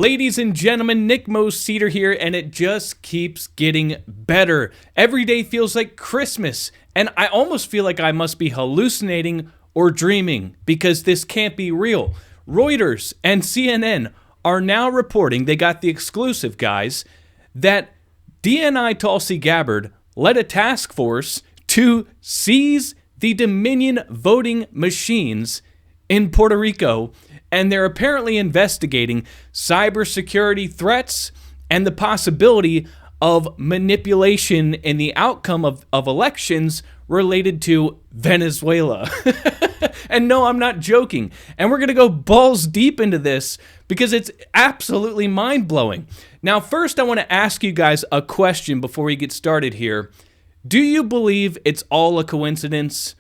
Ladies and gentlemen, Nick Cedar here, and it just keeps getting better. Every day feels like Christmas, and I almost feel like I must be hallucinating or dreaming because this can't be real. Reuters and CNN are now reporting, they got the exclusive, guys, that DNI Tulsi Gabbard led a task force to seize the Dominion voting machines in Puerto Rico, and they're apparently investigating cybersecurity threats and the possibility of manipulation in the outcome of elections related to Venezuela. And no, I'm not joking. And we're going to go balls deep into this because it's absolutely mind-blowing. Now, first, I want to ask you guys a question before we get started here. Do you believe it's all a coincidence?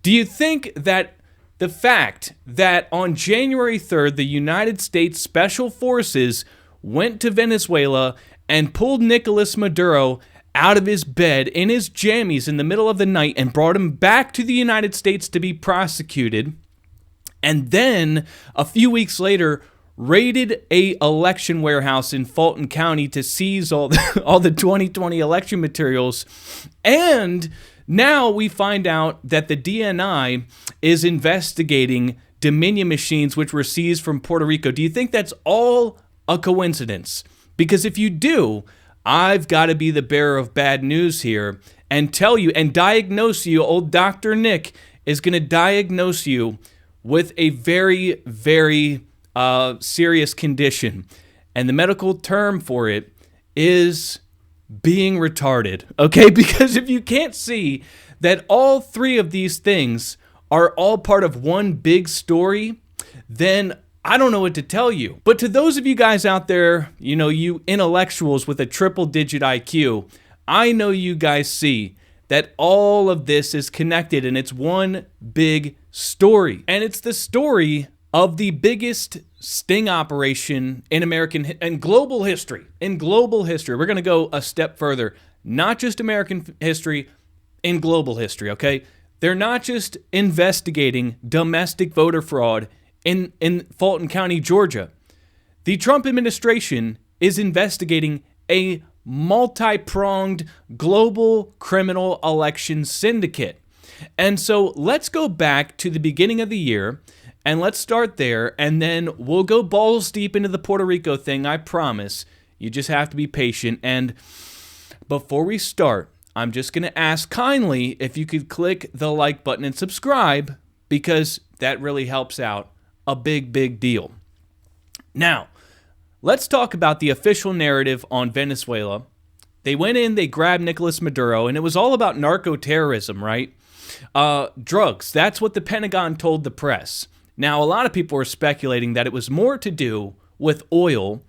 Do you think that the fact that on January 3rd, the United States Special Forces went to Venezuela and pulled Nicolas Maduro out of his bed in his jammies in the middle of the night and brought him back to the United States to be prosecuted, and then a few weeks later raided a election warehouse in Fulton County to seize all the 2020 election materials, and now we find out that the DNI is investigating Dominion machines which were seized from Puerto Rico. Do you think that's all a coincidence? Because if you do, I've got to be the bearer of bad news here and tell you and diagnose you. Old Dr. Nick is going to diagnose you with a very, very serious condition. And the medical term for it is being retarded, okay? Because if you can't see that all three of these things are all part of one big story, then I don't know what to tell you. But to those of you guys out there, you intellectuals with a triple-digit IQ, I know you guys see that all of this is connected and it's one big story. And it's the story of the biggest sting operation in American and global history. In global history, we're going to go a step further. Not just American history, in global history, okay? They're not just investigating domestic voter fraud in Fulton County, Georgia. The Trump administration is investigating a multi-pronged global criminal election syndicate. And so let's go back to the beginning of the year, and let's start there, and then we'll go balls deep into the Puerto Rico thing, I promise. You just have to be patient. And before we start, I'm just going to ask kindly if you could click the like button and subscribe, because that really helps out a big, big deal. Now, let's talk about the official narrative on Venezuela. They went in, they grabbed Nicolas Maduro, and it was all about narco-terrorism, right? Drugs. That's what the Pentagon told the press. Now, a lot of people were speculating that it was more to do with oil,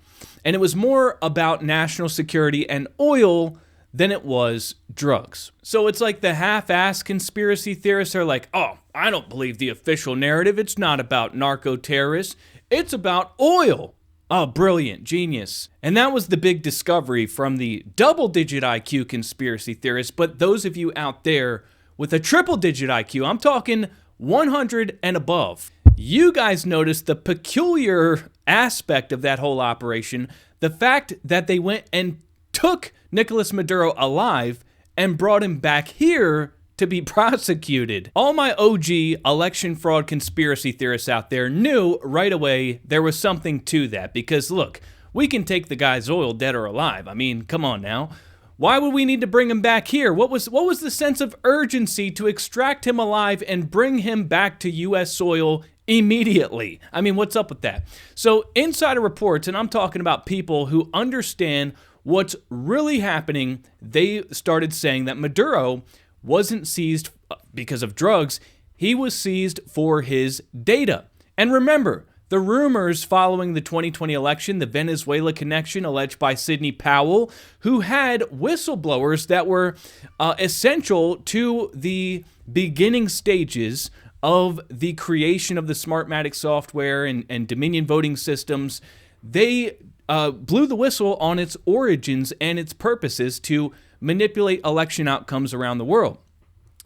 and it was more about national security and oil than it was drugs. So it's like the half-assed conspiracy theorists are like, oh, I don't believe the official narrative. It's not about narco-terrorists. It's about oil. Oh, brilliant. Genius. And that was the big discovery from the double-digit IQ conspiracy theorists. But those of you out there with a triple-digit IQ, I'm talking 100 and above, you guys noticed the peculiar aspect of that whole operation, the fact that they went and took Nicolas Maduro alive and brought him back here to be prosecuted. All my OG election fraud conspiracy theorists out there knew right away there was something to that, because look, we can take the guy's oil dead or alive. I mean, come on now. Why would we need to bring him back here? What was the sense of urgency to extract him alive and bring him back to U.S. soil immediately? I mean, what's up with that? So insider reports, and I'm talking about people who understand what's really happening, they started saying that Maduro wasn't seized because of drugs. He was seized for his data. And remember, the rumors following the 2020 election, the Venezuela connection alleged by Sidney Powell, who had whistleblowers that were essential to the beginning stages of the creation of the Smartmatic software and Dominion voting systems. They blew the whistle on its origins and its purposes to manipulate election outcomes around the world.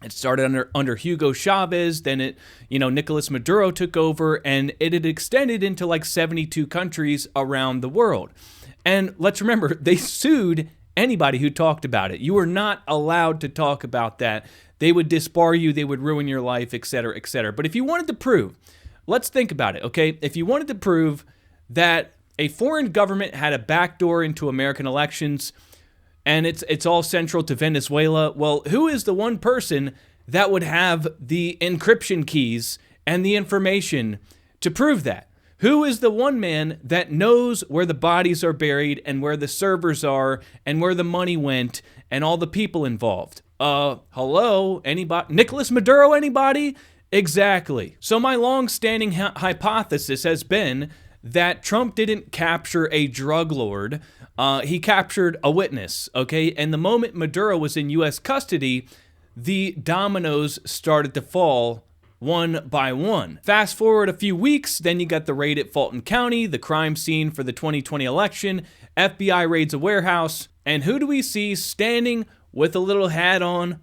It started under Hugo Chavez, then Nicolas Maduro took over, and it had extended into like 72 countries around the world. And let's remember, they sued anybody who talked about it. You were not allowed to talk about that. They would disbar you, they would ruin your life, etc., etc. But if you wanted to prove, let's think about it, okay? If you wanted to prove that a foreign government had a backdoor into American elections, and it's all central to Venezuela, well, who is the one person that would have the encryption keys and the information to prove that? Who is the one man that knows where the bodies are buried and where the servers are and where the money went and all the people involved? Hello? Anybody? Nicolas Maduro, anybody? Exactly. So my long-standing hypothesis has been that Trump didn't capture a drug lord. He captured a witness, okay? And the moment Maduro was in U.S. custody, the dominoes started to fall one by one. Fast forward a few weeks, then you got the raid at Fulton County, the crime scene for the 2020 election, FBI raids a warehouse, and who do we see standing with a little hat on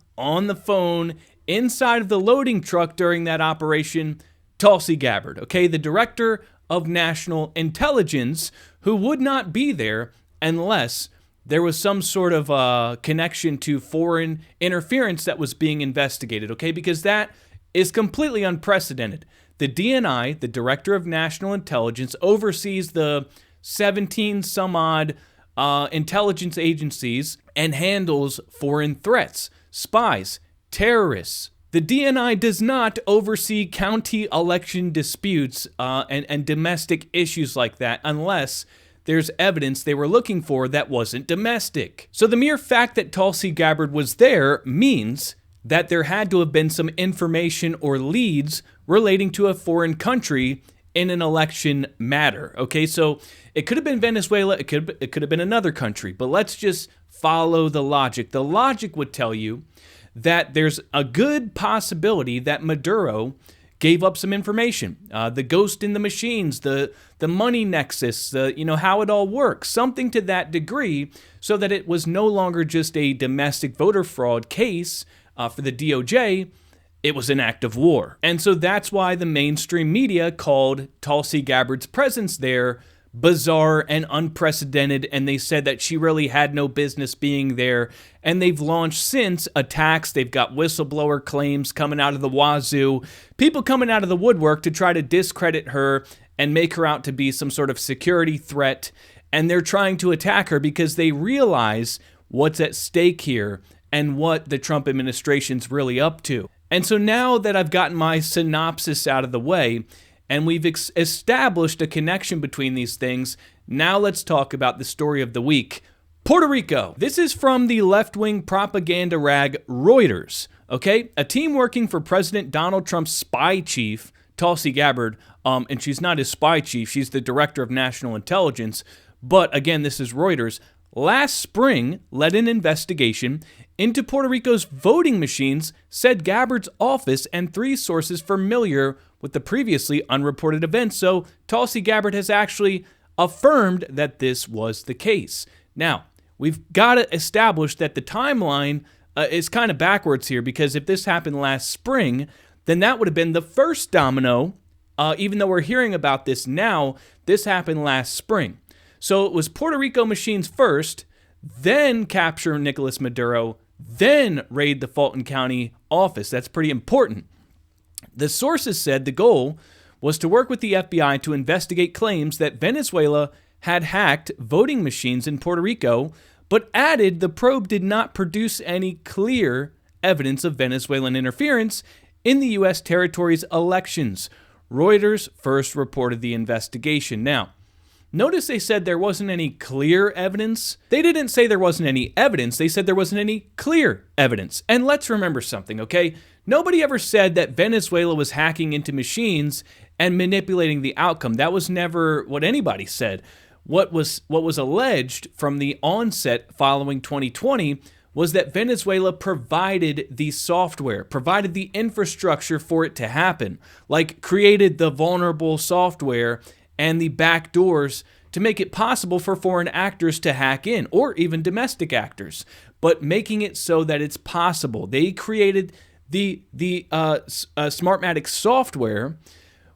the phone, inside of the loading truck during that operation? Tulsi Gabbard, okay? The director of national intelligence, who would not be there unless there was some sort of connection to foreign interference that was being investigated, okay? Because that is completely unprecedented. The DNI, the Director of National Intelligence, oversees the 17 some odd intelligence agencies and handles foreign threats, spies, terrorists. The DNI does not oversee county election disputes and domestic issues like that unless there's evidence they were looking for that wasn't domestic. So the mere fact that Tulsi Gabbard was there means that there had to have been some information or leads relating to a foreign country in an election matter. Okay, so it could have been Venezuela, it could have been another country, but let's just follow the logic. The logic would tell you that there's a good possibility that Maduro gave up some information. The ghost in the machines, the money nexus, how it all works, something to that degree, so that it was no longer just a domestic voter fraud case for the DOJ, it was an act of war. And so that's why the mainstream media called Tulsi Gabbard's presence there bizarre and unprecedented, and they said that she really had no business being there. And they've launched since attacks. They've got whistleblower claims coming out of the wazoo, people coming out of the woodwork to try to discredit her and make her out to be some sort of security threat. And they're trying to attack her because they realize what's at stake here and what the Trump administration's really up to. And so now that I've gotten my synopsis out of the way, and we've established a connection between these things, now let's talk about the story of the week. Puerto Rico. This is from the left-wing propaganda rag Reuters, okay? A team working for President Donald Trump's spy chief, Tulsi Gabbard, and she's not his spy chief, she's the director of national intelligence, but again, this is Reuters, last spring led an investigation into Puerto Rico's voting machines, said Gabbard's office and 3 sources familiar with the previously unreported events. So Tulsi Gabbard has actually affirmed that this was the case. Now, we've got to establish that the timeline is kind of backwards here, because if this happened last spring, then that would have been the first domino. Even though we're hearing about this now, this happened last spring. So it was Puerto Rico machines first, then capture Nicolas Maduro, then raid the Fulton County office. That's pretty important. The sources said the goal was to work with the FBI to investigate claims that Venezuela had hacked voting machines in Puerto Rico, but added the probe did not produce any clear evidence of Venezuelan interference in the U.S. territory's elections. Reuters first reported the investigation. Now, notice they said there wasn't any clear evidence. They didn't say there wasn't any evidence. They said there wasn't any clear evidence. And let's remember something, okay? Nobody ever said that Venezuela was hacking into machines and manipulating the outcome. That was never what anybody said. What was alleged from the onset following 2020 was that Venezuela provided the software, provided the infrastructure for it to happen, like created the vulnerable software and the back doors to make it possible for foreign actors to hack in, or even domestic actors, but making it so that it's possible. They created Smartmatic software,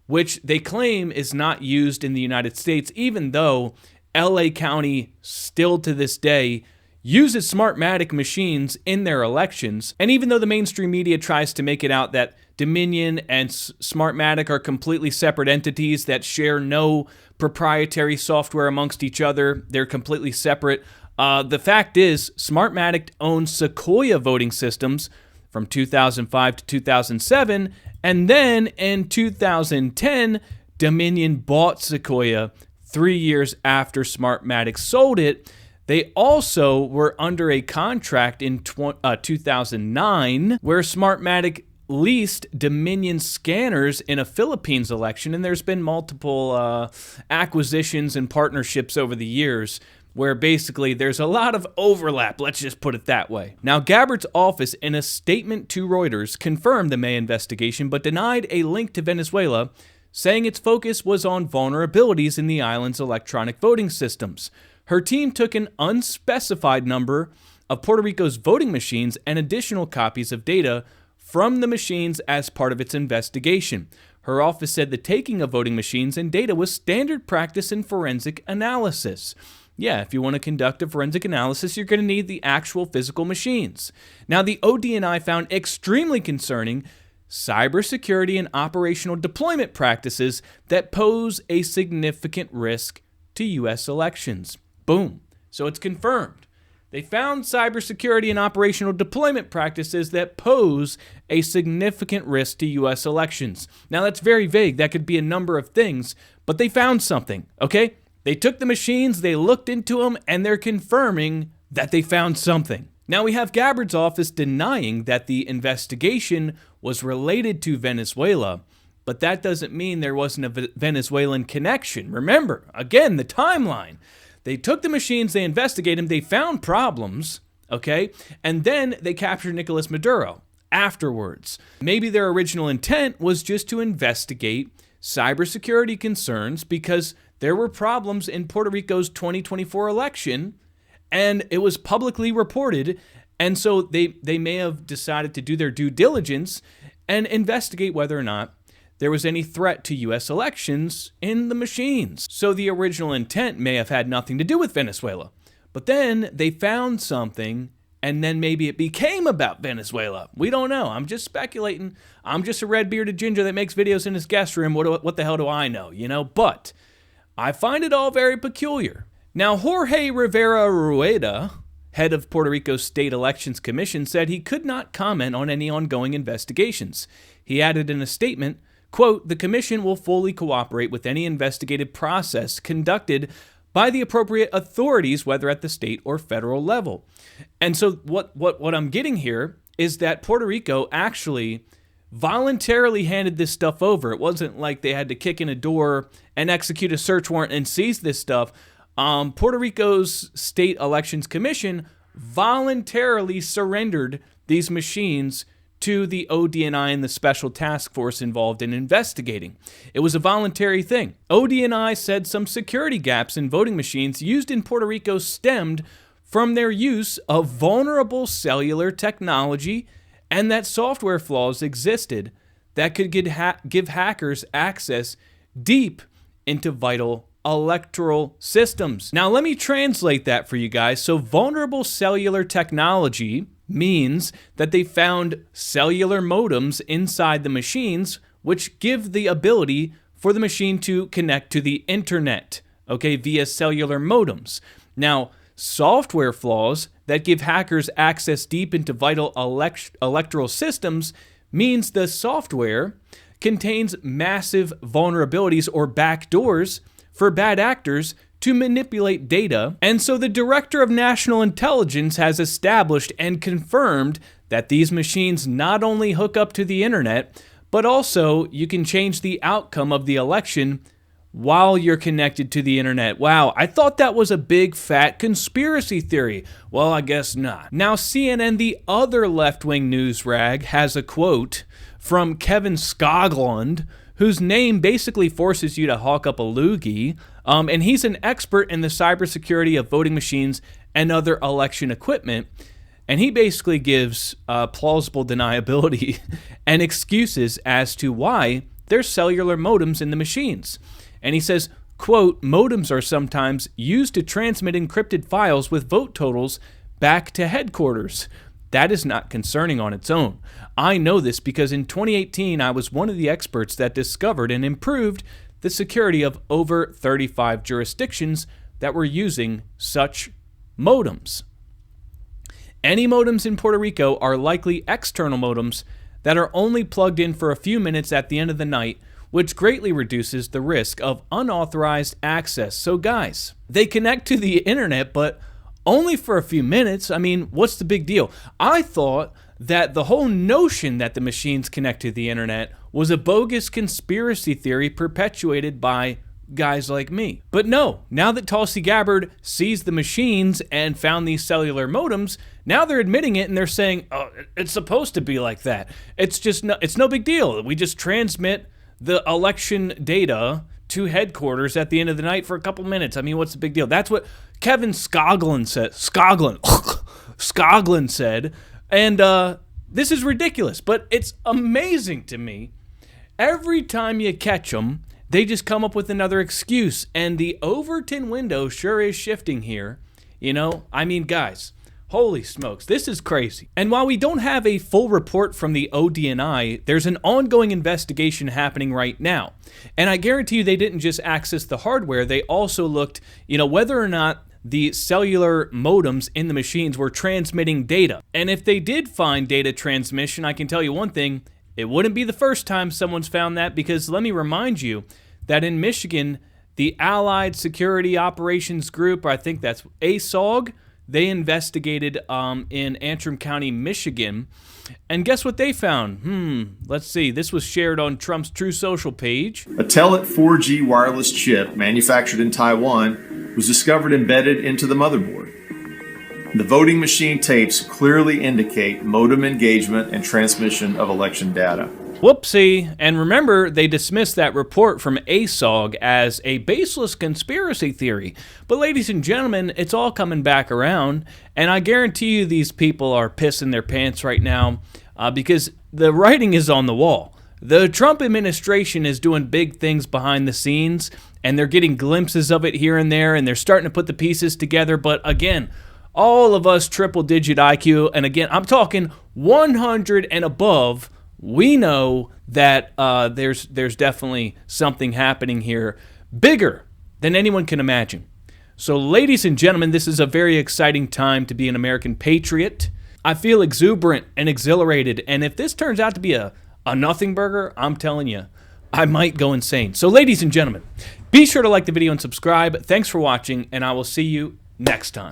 which they claim is not used in the United States, even though LA County still to this day uses Smartmatic machines in their elections. And even though the mainstream media tries to make it out that Dominion and Smartmatic are completely separate entities that share no proprietary software amongst each other, they're completely separate. The fact is, Smartmatic owns Sequoia voting systems from 2005 to 2007, and then in 2010, Dominion bought Sequoia 3 years after Smartmatic sold it. They also were under a contract in 2009 where Smartmatic leased Dominion scanners in a Philippines election, and there's been multiple acquisitions and partnerships over the years where basically there's a lot of overlap, let's just put it that way. Now, Gabbard's office, in a statement to Reuters, confirmed the May investigation but denied a link to Venezuela, saying its focus was on vulnerabilities in the island's electronic voting systems. Her team took an unspecified number of Puerto Rico's voting machines and additional copies of data from the machines as part of its investigation. Her office said the taking of voting machines and data was standard practice in forensic analysis. Yeah, if you want to conduct a forensic analysis, you're going to need the actual physical machines. Now, the ODNI found extremely concerning cybersecurity and operational deployment practices that pose a significant risk to U.S. elections. Boom. So it's confirmed. They found cybersecurity and operational deployment practices that pose a significant risk to U.S. elections. Now, that's very vague. That could be a number of things, but they found something, okay? They took the machines, they looked into them, and they're confirming that they found something. Now, we have Gabbard's office denying that the investigation was related to Venezuela, but that doesn't mean there wasn't a Venezuelan connection. Remember, again, the timeline. They took the machines, they investigated them, they found problems, okay? And then they captured Nicolas Maduro afterwards. Maybe their original intent was just to investigate cybersecurity concerns because there were problems in Puerto Rico's 2024 election, and it was publicly reported, and so they may have decided to do their due diligence and investigate whether or not there was any threat to U.S. elections in the machines. So the original intent may have had nothing to do with Venezuela. But then they found something, and then maybe it became about Venezuela. We don't know. I'm just speculating. I'm just a red-bearded ginger that makes videos in his guest room. What the hell do I know, you know? But I find it all very peculiar. Now, Jorge Rivera Rueda, head of Puerto Rico's State Elections Commission, said he could not comment on any ongoing investigations. He added in a statement, quote, "The commission will fully cooperate with any investigative process conducted by the appropriate authorities, whether at the state or federal level." And so what I'm getting here is that Puerto Rico actually voluntarily handed this stuff over. It wasn't like they had to kick in a door and execute a search warrant and seize this stuff. Puerto Rico's State Elections Commission voluntarily surrendered these machines to the ODNI and the special task force involved in investigating. It was a voluntary thing. ODNI said some security gaps in voting machines used in Puerto Rico stemmed from their use of vulnerable cellular technology and that software flaws existed that could give hackers access deep into vital electoral systems. Now, let me translate that for you guys. So vulnerable cellular technology means that they found cellular modems inside the machines, which give the ability for the machine to connect to the internet, okay, via cellular modems. Now, software flaws that give hackers access deep into vital electoral systems means the software contains massive vulnerabilities or backdoors for bad actors to manipulate data. And so the Director of National Intelligence has established and confirmed that these machines not only hook up to the internet, but also you can change the outcome of the election while you're connected to the internet. Wow, I thought that was a big fat conspiracy theory. Well, I guess not. Now, CNN, the other left-wing news rag, has a quote from Kevin Skoglund, whose name basically forces you to hawk up a loogie, and he's an expert in the cybersecurity of voting machines and other election equipment. And he basically gives plausible deniability and excuses as to why there's cellular modems in the machines. And he says, quote, modems are sometimes used to transmit encrypted files with vote totals back to headquarters. That is not concerning on its own. I know this because in 2018, I was one of the experts that discovered and improved the security of over 35 jurisdictions that were using such modems. Any modems in Puerto Rico are likely external modems that are only plugged in for a few minutes at the end of the night, which greatly reduces the risk of unauthorized access. So guys, they connect to the internet, but only for a few minutes. I mean, what's the big deal? I thought that the whole notion that the machines connect to the internet was a bogus conspiracy theory perpetuated by guys like me. But no, now that Tulsi Gabbard sees the machines and found these cellular modems, now they're admitting it and they're saying, oh, it's supposed to be like that. It's no big deal. We just transmit the election data to headquarters at the end of the night for a couple minutes. I mean, what's the big deal? That's what Kevin Scoglin said. Scoglin said. And this is ridiculous, but it's amazing to me. Every time you catch them, they just come up with another excuse. And the Overton window sure is shifting here. You know, I mean, guys, holy smokes, this is crazy. And while we don't have a full report from the ODNI, there's an ongoing investigation happening right now. And I guarantee you they didn't just access the hardware. They also looked, you know, whether or not the cellular modems in the machines were transmitting data. And if they did find data transmission, I can tell you one thing, it wouldn't be the first time someone's found that, because let me remind you that in Michigan, the Allied Security Operations Group, or I think that's ASOG, they investigated in Antrim County, Michigan, and guess what they found? Let's see. This was shared on Trump's True Social page. A Telit 4G wireless chip manufactured in Taiwan was discovered embedded into the motherboard. The voting machine tapes clearly indicate modem engagement and transmission of election data. Whoopsie. And remember, they dismissed that report from ASOG as a baseless conspiracy theory. But ladies and gentlemen, it's all coming back around. And I guarantee you these people are pissing their pants right now because the writing is on the wall. The Trump administration is doing big things behind the scenes, and they're getting glimpses of it here and there, and they're starting to put the pieces together. But again, all of us triple-digit IQ, and again, I'm talking 100 and above, we know that there's definitely something happening here bigger than anyone can imagine. So ladies and gentlemen, this is a very exciting time to be an American patriot. I feel exuberant and exhilarated, and if this turns out to be a nothing burger, I'm telling you, I might go insane. So ladies and gentlemen, be sure to like the video and subscribe. Thanks for watching, and I will see you next time.